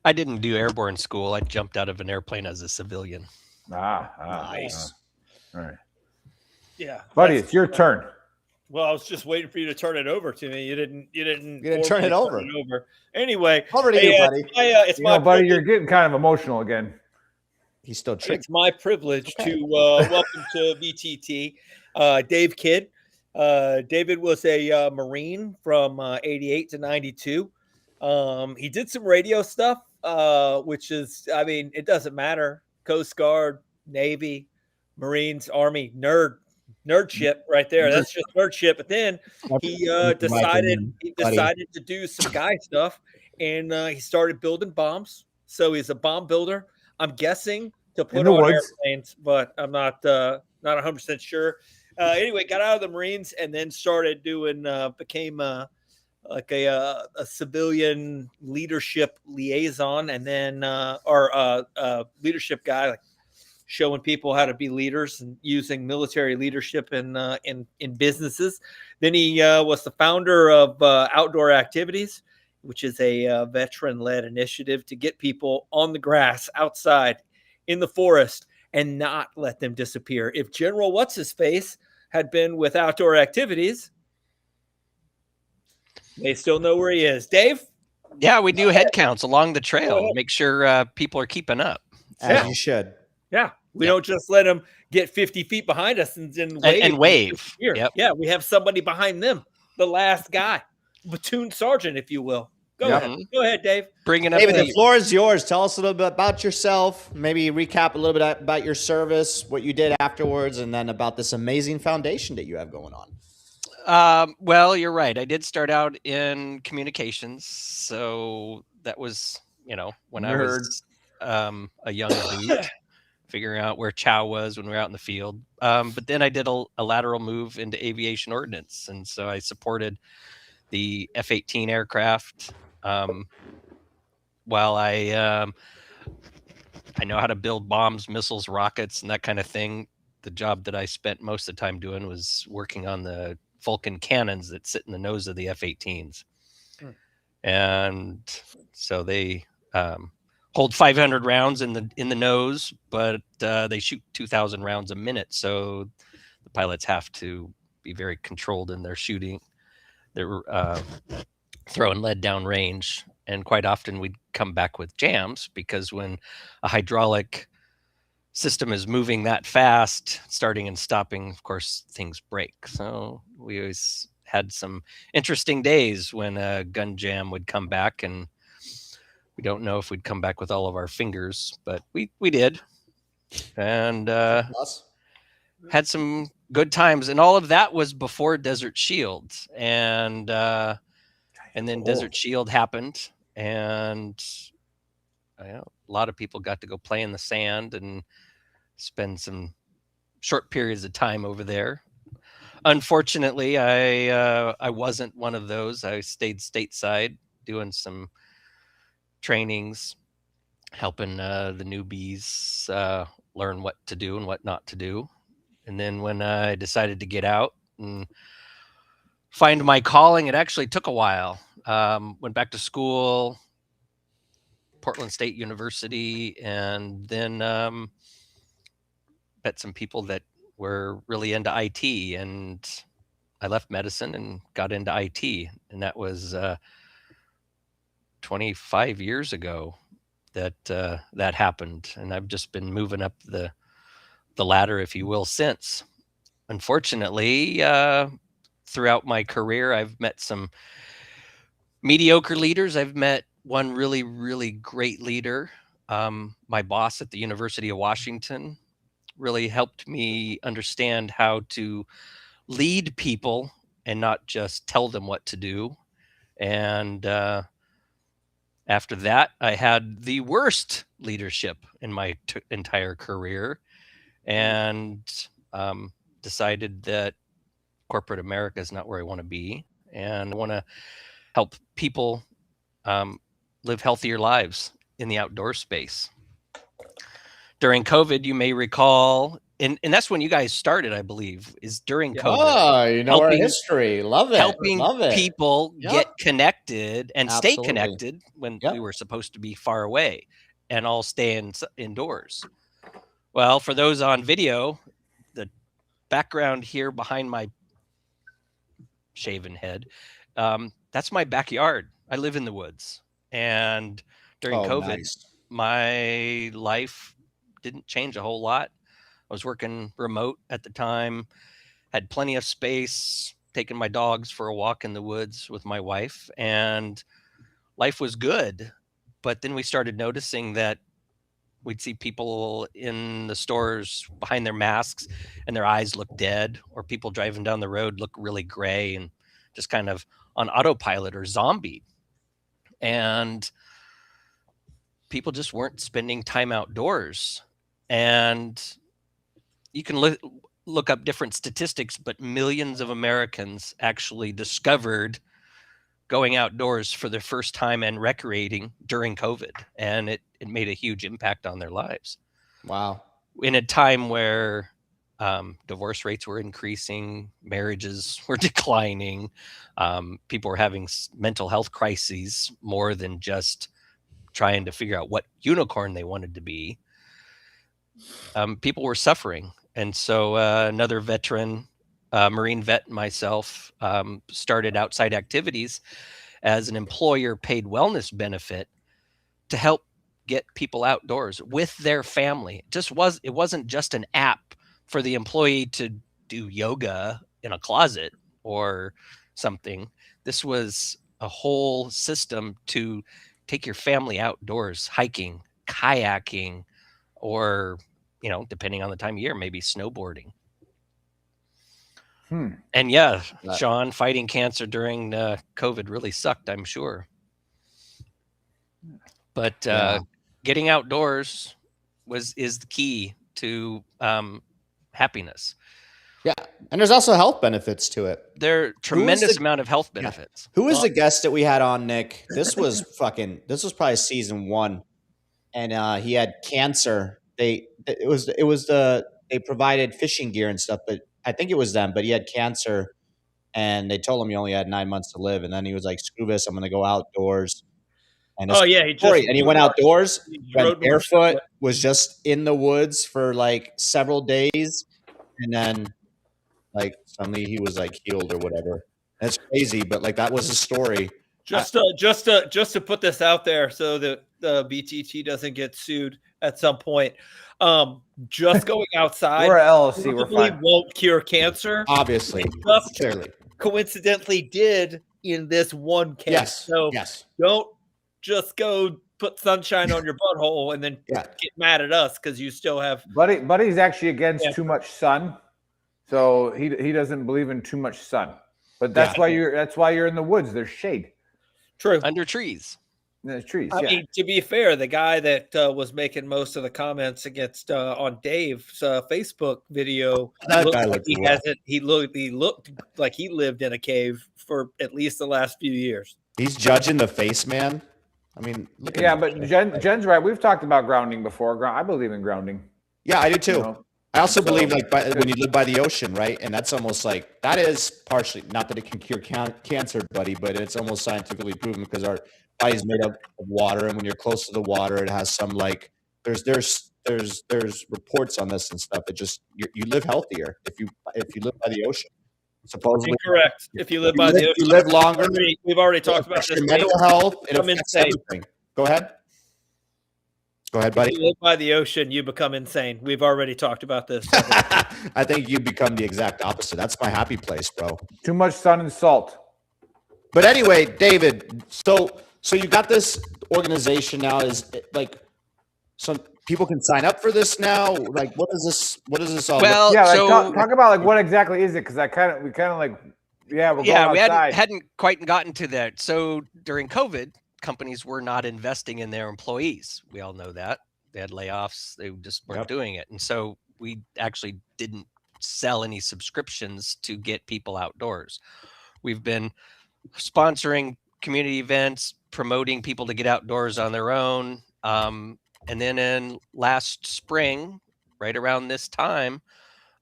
I didn't do airborne school. I jumped out of an airplane as a civilian. Nice. All right. Yeah. Buddy, it's your turn. Well, I was just waiting for you to turn it over to me. You didn't turn it over. Anyway. Over to you, buddy. It's my buddy, privilege. you're getting kind of emotional again. He's still tricky. It's my privilege to welcome to VTT Dave Kidd. David was a Marine from 88 to 92. He did some radio stuff, which is, I mean, it doesn't matter. Coast Guard, Navy, Marines, Army, nerdship right there. That's just nerdship. But then he decided to do some guy stuff, and he started building bombs. So he's a bomb builder. I'm guessing to put on airplanes, but I'm not 100% sure. Anyway, got out of the Marines and then started doing became like a civilian leadership liaison, and then leadership guy, like showing people how to be leaders and using military leadership in businesses. Then he was the founder of Outdoor Activities, which is a veteran-led initiative to get people on the grass outside in the forest and not let them disappear. If General What's-His-Face had been with Outdoor Activities, They still know where he is. Dave? Yeah, we do head counts along the trail. Make sure people are keeping up. As you should. Yeah. We don't just let them get 50 feet behind us and wave. And wave. Yep. Yeah, we have somebody behind them, the last guy, platoon sergeant, if you will. Go ahead. Go ahead, Dave. David, the floor is yours. Tell us a little bit about yourself. Maybe recap a little bit about your service, what you did afterwards, and then about this amazing foundation that you have going on. Well, you're right. I did start out in communications. So that was, when I was a young boot, figuring out where chow was when we were out in the field. But then I did a lateral move into aviation ordnance. And so I supported the F-18 aircraft. While I know how to build bombs, missiles, rockets, and that kind of thing, the job that I spent most of the time doing was working on the Vulcan cannons that sit in the nose of the F-18s. And so they hold 500 rounds in the nose, but they shoot 2,000 rounds a minute. So the pilots have to be very controlled in their shooting. They're throwing lead down range. And quite often we'd come back with jams because when a hydraulic system is moving that fast, starting and stopping, of course, things break. So we always had some interesting days when a gun jam would come back, and we don't know if we'd come back with all of our fingers, but we did. And had some good times. And all of that was before Desert Shield. And then Desert Shield happened, and a lot of people got to go play in the sand and spend some short periods of time over there. Unfortunately, I wasn't one of those. I stayed stateside doing some trainings, helping the newbies learn what to do and what not to do. And then when I decided to get out and find my calling, it actually took a while. Went back to school, Portland State University, and then met some people that were really into IT, and I left medicine and got into IT, and that was 25 years ago that that happened, and I've just been moving up the ladder, if you will, since. Unfortunately, throughout my career, I've met some mediocre leaders. I've met one really, really great leader. My boss at the University of Washington really helped me understand how to lead people and not just tell them what to do. And after that, I had the worst leadership in my entire career, and decided that corporate America is not where I want to be. And I want to help people live healthier lives in the outdoor space. During COVID, you may recall, and that's when you guys started, I believe, is during COVID. Oh, you know our history. Love it. Helping Love it. people get connected and Absolutely. stay connected when we were supposed to be far away and all stay indoors. Well, for those on video, the background here behind my shaven head, that's my backyard. I live in the woods. And during COVID, my life didn't change a whole lot. I was working remote at the time, had plenty of space, taking my dogs for a walk in the woods with my wife, and life was good. But then we started noticing that we'd see people in the stores behind their masks and their eyes look dead, or people driving down the road look really gray and just kind of on autopilot or zombie. And people just weren't spending time outdoors. And you can look up different statistics, but millions of Americans actually discovered going outdoors for the first time and recreating during COVID. And it made a huge impact on their lives. Wow. In a time where divorce rates were increasing, marriages were declining, people were having mental health crises more than just trying to figure out what unicorn they wanted to be. People were suffering. And so another veteran Marine vet myself, started Outside Activities as an employer paid wellness benefit to help get people outdoors with their family. It wasn't just an app for the employee to do yoga in a closet or something. This was a whole system to take your family outdoors, hiking, kayaking, or, depending on the time of year, maybe snowboarding. And yeah, Sean, fighting cancer during COVID really sucked, I'm sure. But getting outdoors is the key to happiness. Yeah, and there's also health benefits to it. There are tremendous amount of health benefits. Who was the guest that we had on, Nick? This was probably season 1, and he had cancer. They provided fishing gear and stuff, but I think it was them. But he had cancer, and they told him he only had 9 months to live, and then he was like, "Screw this, I'm going to go outdoors." And he went outdoors, went barefoot, was just in the woods for like several days, and then like suddenly he was like healed or whatever. That's crazy, but like that was the story. Just to put this out there so that the BTT doesn't get sued at some point. Just going outside We're LLC, we're fine. won't cure cancer. Obviously, clearly, coincidentally did in this one case. Yes. So yes. don't just go put sunshine on your butthole and then get mad at us because you still have. Buddy's actually against too much sun, so he doesn't believe in too much sun. But that's why you're in the woods. There's shade. True. Under trees. There's trees. I mean, to be fair, the guy that was making most of the comments against on Dave's Facebook video he looked like he lived in a cave for at least the last few years. He's judging the face, man. I mean, but Jen's right. We've talked about grounding before. I believe in grounding. Yeah, I do too. I also believe when you live by the ocean, right? And that's almost like that is partially not that it can cure cancer, buddy, but it's almost scientifically proven because our body is made up of water, and when you're close to the water, it has some like there's reports on this and stuff. It just you live healthier if you live by the ocean. Supposedly incorrect. If you live by the ocean, you live longer. We've already talked about this. Mental health. It affects everything. Go ahead. Go ahead, buddy. If you live by the ocean, you become insane. We've already talked about this. I think you become the exact opposite. That's my happy place, bro. Too much sun and salt. But anyway, David, so you got this organization now. Is like some people can sign up for this now? Like, what is this all? Well, talk about like what exactly is it? Because we hadn't quite gotten to that. So during COVID, companies were not investing in their employees. We all know that. They had layoffs. They just weren't doing it. And so we actually didn't sell any subscriptions to get people outdoors. We've been sponsoring community events, promoting people to get outdoors on their own. And then in last spring, right around this time,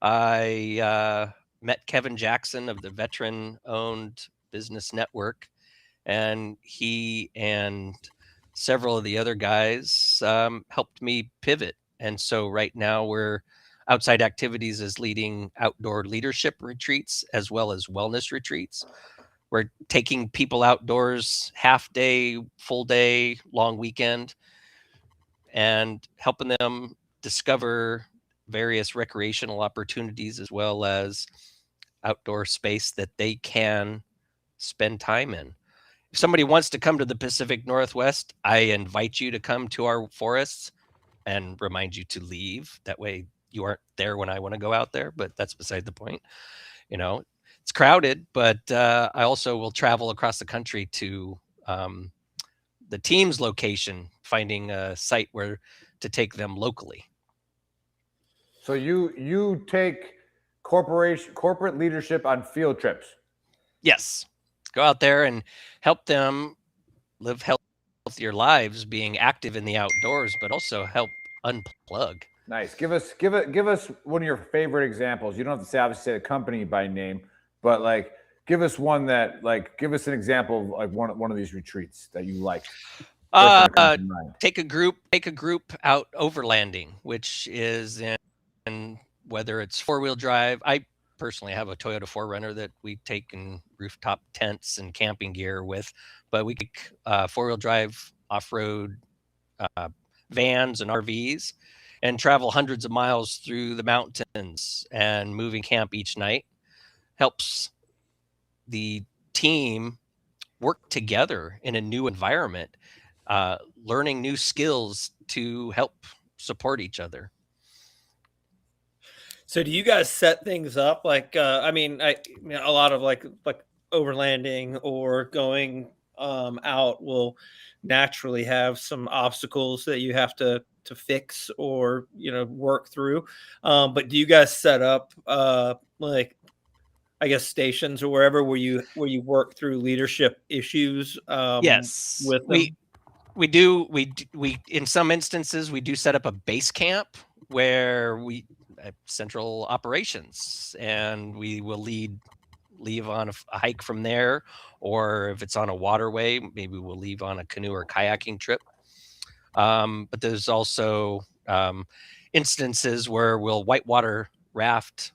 I met Kevin Jackson of the Veteran-owned Business Network. And he and several of the other guys helped me pivot. And so right now Outside Activities is leading outdoor leadership retreats as well as wellness retreats. We're taking people outdoors half day, full day, long weekend, and helping them discover various recreational opportunities as well as outdoor space that they can spend time in. If somebody wants to come to the Pacific Northwest, I invite you to come to our forests and remind you to leave. That way you aren't there when I want to go out there, but that's beside the point. It's crowded, but I also will travel across the country to the team's location, finding a site where to take them locally. So you take corporate leadership on field trips? Yes. Go out there and help them live healthier lives, being active in the outdoors, but also help unplug. Nice. Give us one of your favorite examples. You don't have to obviously say the company by name, but like give us one give us an example of like one of these retreats that you like. Take a group out overlanding, which is in whether it's 4-wheel drive. I personally have a Toyota 4Runner that we take in rooftop tents and camping gear with, but we take 4-wheel drive off-road vans and RVs and travel hundreds of miles through the mountains and moving camp each night. Helps the team work together in a new environment, learning new skills to help support each other. So do you guys set things up like I mean a lot of like overlanding or going out will naturally have some obstacles that you have to fix or work through, but do you guys set up like I guess stations or wherever where you work through leadership issues Yes, with them? we do. We in some instances we do set up a base camp where we central operations, and we will leave on a hike from there, or if it's on a waterway, maybe we'll leave on a canoe or kayaking trip. But there's also instances where we'll whitewater raft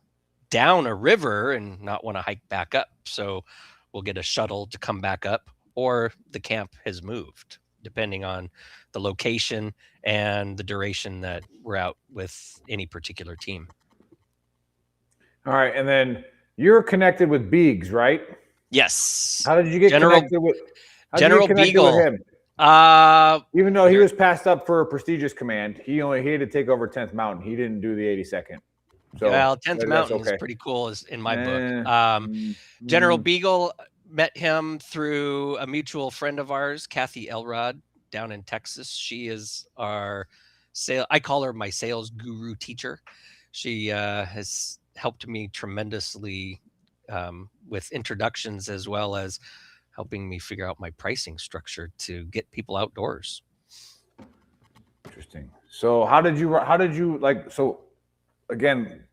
down a river and not want to hike back up. So we'll get a shuttle to come back up, or the camp has moved, depending on the location and the duration that we're out with any particular team. All right. And then you're connected with Biggs, right? Yes. How did you get connected with Beagle? With him? Even though he was passed up for a prestigious command, he had to take over 10th Mountain. He didn't do the 82nd. So, well, 10th Mountain is pretty cool in my book. General Beagle, met him through a mutual friend of ours, Kathy Elrod, down in Texas. She is our I call her my sales guru teacher. She has helped me tremendously with introductions, as well as helping me figure out my pricing structure to get people outdoors. Interesting. So how did you like, so again,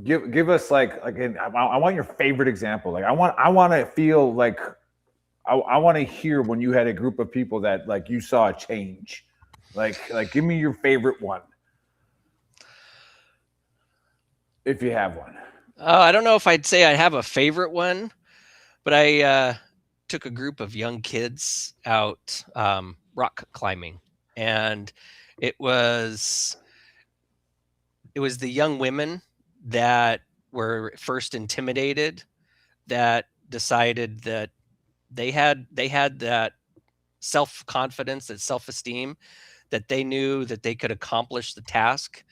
give us like again, I want your favorite example. Like I want to feel like I want to hear when you had a group of people that like you saw a change. Like give me your favorite one, if you have one. I don't know if I'd say I have a favorite one, but I took a group of young kids out rock climbing, and it was the young women that were first intimidated, that decided that they had that self-confidence, that self-esteem, that they knew that they could accomplish the task.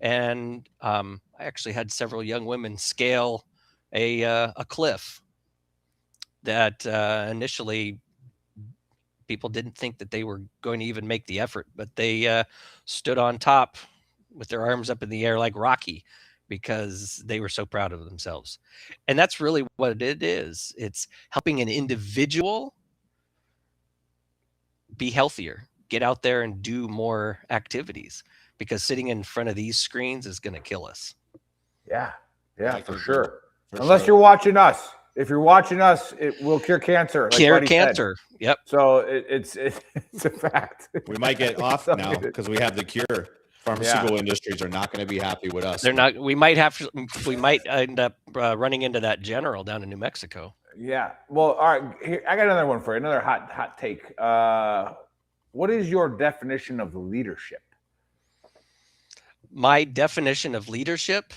And I actually had several young women scale a cliff that initially people didn't think that they were going to even make the effort, but they stood on top with their arms up in the air like Rocky, because they were so proud of themselves. And that's really what it is. It's helping an individual be healthier, get out there and do more activities, because sitting in front of these screens is going to kill us. Yeah, for sure. Unless you're watching us. If you're watching us, it will cure cancer. Like cure cancer. Said. Yep. So it's a fact. We might get off now because we have the cure. Pharmaceutical industries are not going to be happy with us. They're not. We might end up running into that general down in New Mexico. Yeah. Well, all right. Here, I got another one for you. Another hot take. What is your definition of leadership? My definition of leadership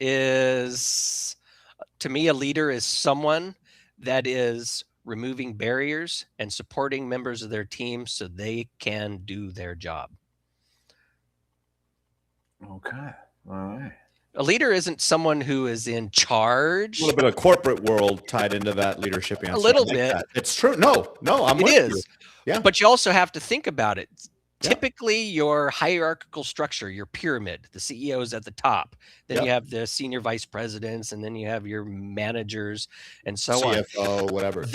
is, to me, a leader is someone that is removing barriers and supporting members of their team so they can do their job. Okay. All right. A leader isn't someone who is in charge. A little bit of corporate world tied into that leadership answer. A little bit. That. It's true. No, I'm with you. Yeah. But you also have to think about it. Typically, your hierarchical structure, your pyramid, the CEO is at the top. Then you have the senior vice presidents, and then you have your managers, and so CFO, on. whatever.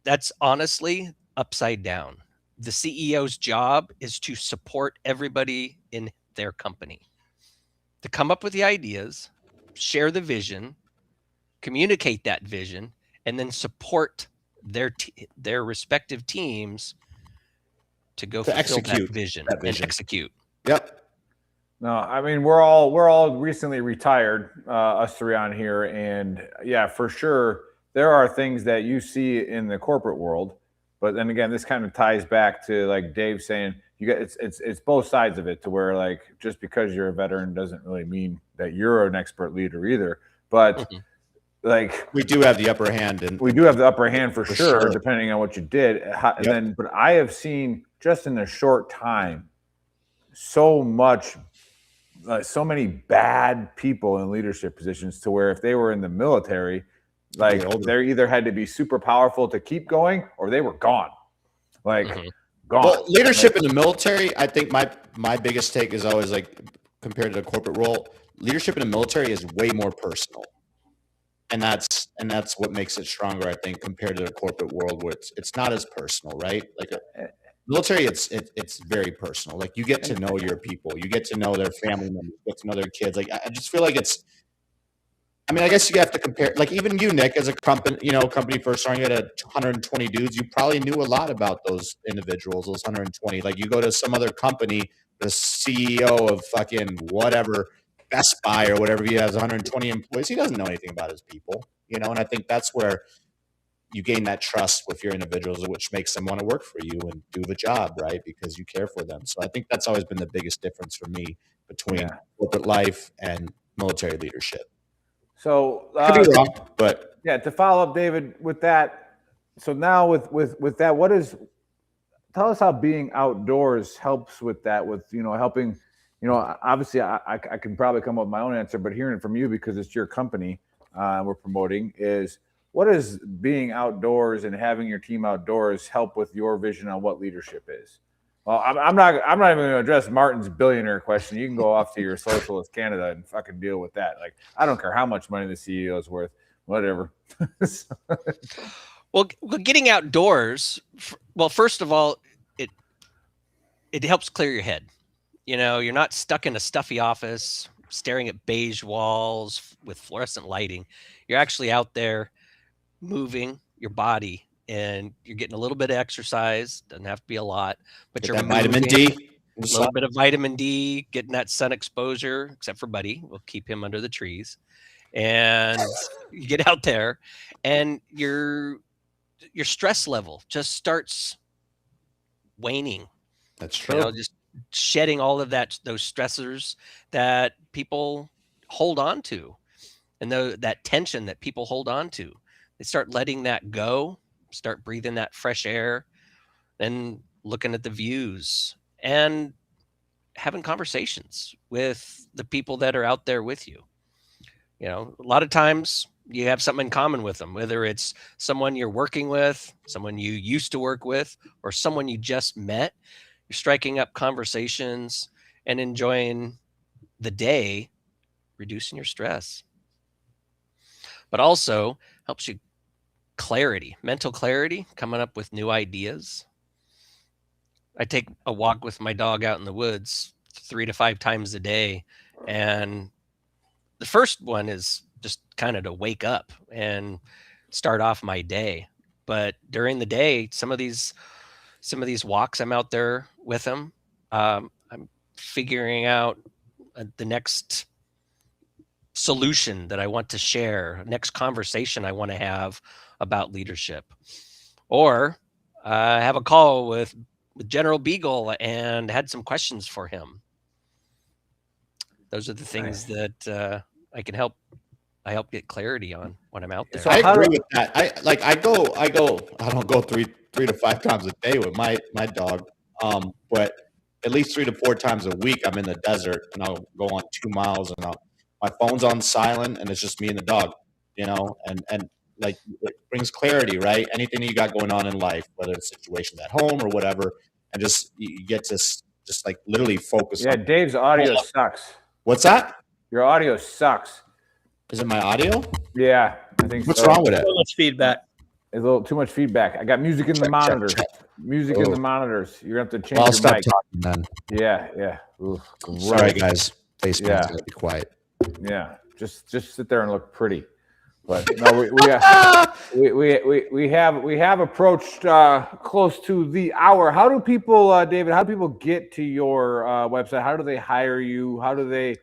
That's honestly upside down. The CEO's job is to support everybody in their company, to come up with the ideas, share the vision, communicate that vision, and then support their respective teams to go fulfill that vision and execute. Yep. No, I mean we're all recently retired, us three on here, and yeah, for sure there are things that you see in the corporate world, but then again, this kind of ties back to like Dave saying you got it's both sides of it, to where like just because you're a veteran doesn't really mean that you're an expert leader either, but like we do have the upper hand, and we do have the upper hand for sure, depending on what you did. And then, but I have seen just in a short time so many bad people in leadership positions, to where if they were in the military, like they either had to be super powerful to keep going, or they were gone. Like gone. Well, leadership in the military, I think my biggest take is always like, compared to the corporate role, leadership in the military is way more personal. And that's what makes it stronger, I think, compared to the corporate world, where it's not as personal, right? Like military, it's very personal. Like you get to know your people, you get to know their family members, you get to know their kids. Like I just feel like it's. I mean, I guess you have to compare. Like even you, Nick, as a company first starting, you had 120 dudes. You probably knew a lot about those individuals, those 120. Like you go to some other company, the CEO of fucking whatever, Best Buy or whatever, he has 120 employees. He doesn't know anything about his people, and I think that's where you gain that trust with your individuals, which makes them want to work for you and do the job, right? Because you care for them. So I think that's always been the biggest difference for me between corporate life and military leadership. So could be wrong, but yeah, to follow up, David, with that. So now with that, tell us how being outdoors helps with that, with helping. Obviously, I can probably come up with my own answer, but hearing it from you, because it's your company we're promoting, is what does being outdoors and having your team outdoors help with your vision on what leadership is? Well, I'm not even going to address Martin's billionaire question. You can go off to your Socialist Canada and fucking deal with that. Like, I don't care how much money the CEO is worth, whatever. Well, getting outdoors. Well, first of all, it helps clear your head. You're not stuck in a stuffy office staring at beige walls with fluorescent lighting. You're actually out there moving your body, and you're getting a little bit of exercise. Doesn't have to be a lot, but you're vitamin D, a little bit of vitamin D, getting that sun exposure, except for Buddy. We'll keep him under the trees. And you get out there, and your stress level just starts waning. That's true. Just shedding all of those stressors that people hold on to, and that tension that people hold on to. They start letting that go, start breathing that fresh air, and looking at the views and having conversations with the people that are out there with you. A lot of times you have something in common with them, whether it's someone you're working with, someone you used to work with, or someone you just met. You're striking up conversations and enjoying the day, reducing your stress. But also helps you mental clarity, coming up with new ideas. I take a walk with my dog out in the woods 3 to 5 times a day. And the first one is just kind of to wake up and start off my day. But during the day, some of these walks, I'm out there with them. I'm figuring out the next solution that I want to share, next conversation I want to have about leadership. Or have a call with General Beagle and had some questions for him. Those are the things that I help get clarity on when I'm out there. So I agree with that. I don't go 3 to 5 times a day with my dog. But at least 3 to 4 times a week, I'm in the desert and I'll go on 2 miles and my phone's on silent and it's just me and the dog, and like it brings clarity, right? Anything that you got going on in life, whether it's situations at home or whatever, and you get to just like literally focus. Yeah, Dave's audio sucks. What's that? Your audio sucks. Is it my audio? Yeah, I think. What's wrong with it? So much feedback. There's a little too much feedback. I got music in the monitor. Music in the monitors. You're gonna have to change I'll your stop mic. talking then. Yeah. Ooh, sorry, guys. Facebook's gotta be quiet. Yeah, just sit there and look pretty. But no, we have approached close to the hour. How do people, David? How do people get to your website? How do they hire you? How do they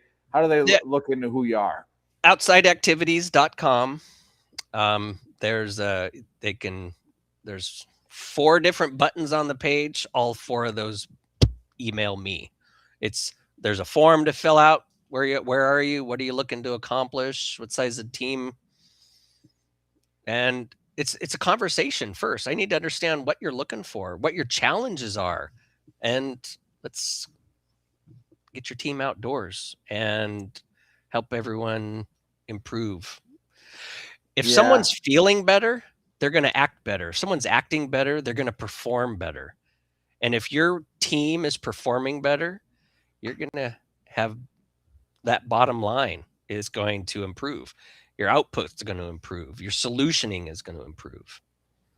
look into who you are? Outsideactivities.com. There's 4 different buttons on the page. All 4 of those email me. There's a form to fill out. Where are you? What are you looking to accomplish? What size of team? And it's a conversation first. I need to understand what you're looking for, what your challenges are, and let's get your team outdoors and help everyone improve. If someone's feeling better, they're going to act better. If someone's acting better, they're going to perform better. And if your team is performing better, you're going to have that bottom line is going to improve. Your output's going to improve. Your solutioning is going to improve.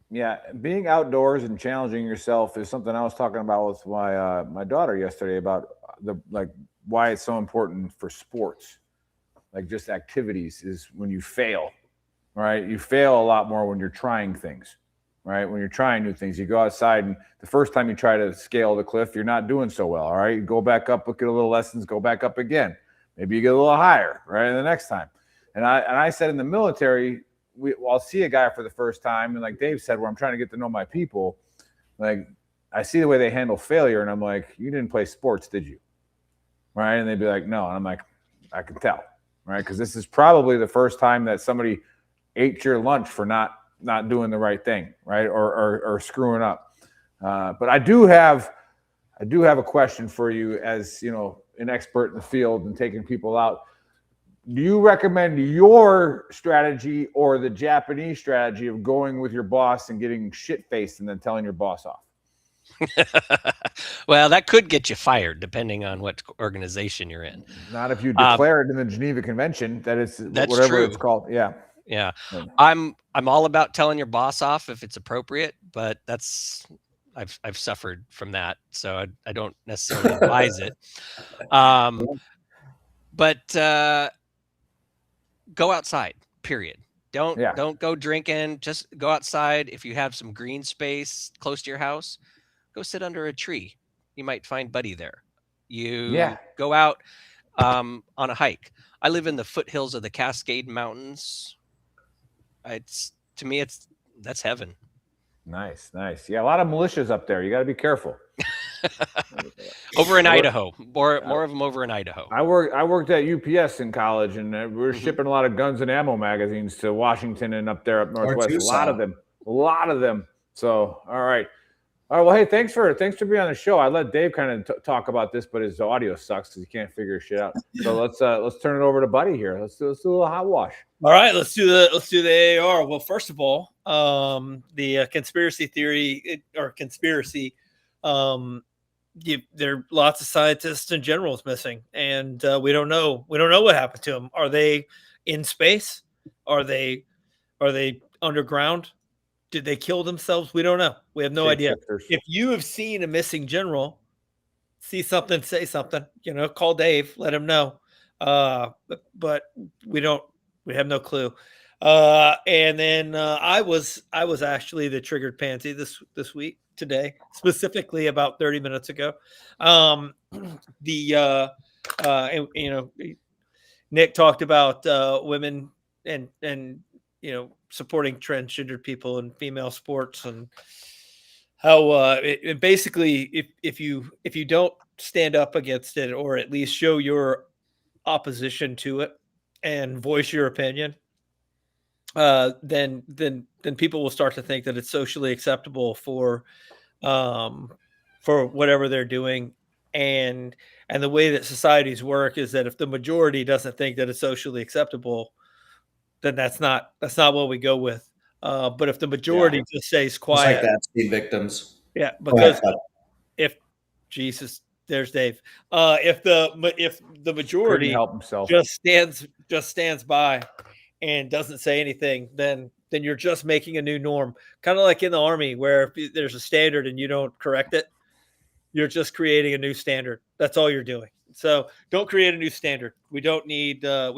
Yeah, being outdoors and challenging yourself is something I was talking about with my daughter yesterday about why it's so important for sports, like just activities, is when you fail, right? You fail a lot more when you're trying things, right? When you're trying new things, you go outside and the first time you try to scale the cliff, you're not doing so well, all right? You go back up, look at a little lessons, go back up again. Maybe you get a little higher, right? The next time. And I said in the military, I'll see a guy for the first time, and like Dave said, where I'm trying to get to know my people, like I see the way they handle failure, and I'm like, you didn't play sports, did you? Right? And they'd be like, no. And I'm like, I can tell, right? Because this is probably the first time that somebody ate your lunch for not doing the right thing, right? Or screwing up. But I do have a question for you, as an expert in the field and taking people out. Do you recommend your strategy or the Japanese strategy of going with your boss and getting shit-faced and then telling your boss off? Well, that could get you fired depending on what organization you're in. Not if you declare it in the Geneva Convention that it's whatever true. It's called. Yeah. Yeah. I'm all about telling your boss off if it's appropriate, but I've suffered from that, so I don't necessarily advise it. But go outside, period. Don't go drinking. Just go outside. If you have some green space close to your house, go sit under a tree. You might find Buddy there. Go out on a hike. I live in the foothills of the Cascade Mountains. To me, that's heaven. Nice. Yeah, a lot of militias up there. You got to be careful. Over in Idaho, more of them over in Idaho. I worked at UPS in college, and we were shipping a lot of guns and ammo magazines to Washington and up there up northwest. A lot of them. So, all right. Well, hey, thanks for being on the show. I let Dave kind of talk about this, but his audio sucks because he can't figure shit out. So let's turn it over to Buddy here. Let's do a little hot wash. All right, let's do the AAR. Well, first of all, the conspiracy theory or conspiracy. There are lots of scientists and generals missing, and we don't know what happened to them. Are they in space? Are they underground? Did they kill themselves? We don't know. We have no idea. If you have seen a missing general, see something, say something. Call Dave, let him know. But we have no clue. And then I was actually the triggered pansy this week. Today, specifically about 30 minutes ago. Nick talked about women and supporting transgender people in female sports, and how basically if you don't stand up against it, or at least show your opposition to it and voice your opinion, then people will start to think that it's socially acceptable for whatever they're doing. And the way that societies work is that if the majority doesn't think that it's socially acceptable, then that's not what we go with. But if the majority just stays quiet, it's like that, Steve victims. Yeah, because if Jesus, there's Dave. If the majority help himself, just stands by and doesn't say anything, then you're just making a new norm. Kind of like in the Army, where if there's a standard and you don't correct it, you're just creating a new standard. That's all you're doing. So don't create a new standard. We don't need a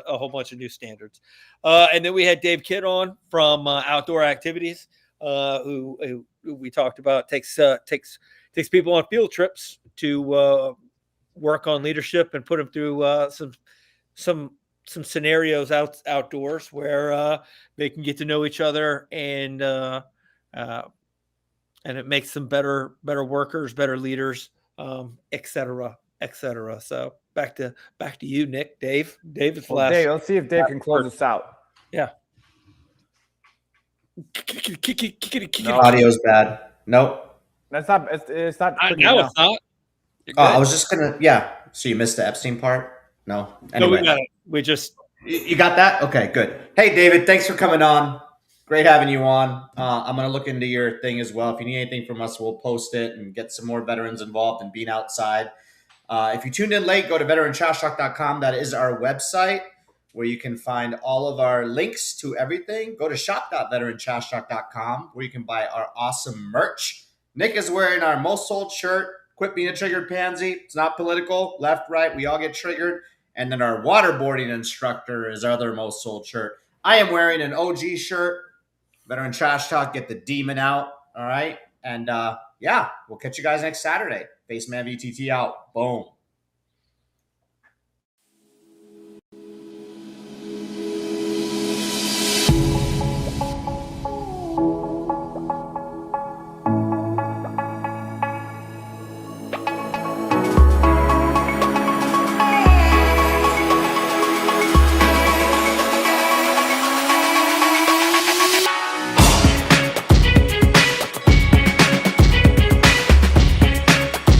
whole bunch of new standards. And then we had Dave Kidd on from Outdoor Activities, who we talked about takes people on field trips to work on leadership and put them through some scenarios outdoors where they can get to know each other, and it makes them better workers, better leaders, et cetera, et cetera. So back to you, Nick. Dave, it's Well, last. Dave, let's see if Dave can close us out. Yeah. No. Audio's bad. Nope. That's not. It's not. clicking Now now. it's not. Oh, I was just gonna. Yeah. So you missed the Epstein part? No. Anyway, No, we got it. We just. You got that? Okay, good. Hey, David, thanks for coming on. Great having you on. I'm going to look into your thing as well. If you need anything from us, we'll post it and get some more veterans involved in being outside. If you tuned in late, go to VeteranTrashTalk.com. That is our website where you can find all of our links to everything. Go to shop.VeteranTrashTalk.com where you can buy our awesome merch. Nick is wearing our most sold shirt. Quit being a triggered pansy. It's not political. Left, right, we all get triggered. And then our waterboarding instructor is our other most sold shirt. I am wearing an OG shirt. Veteran Trash Talk, get the demon out. All right. And yeah, we'll catch you guys next Saturday. Baseman VTT out. Boom.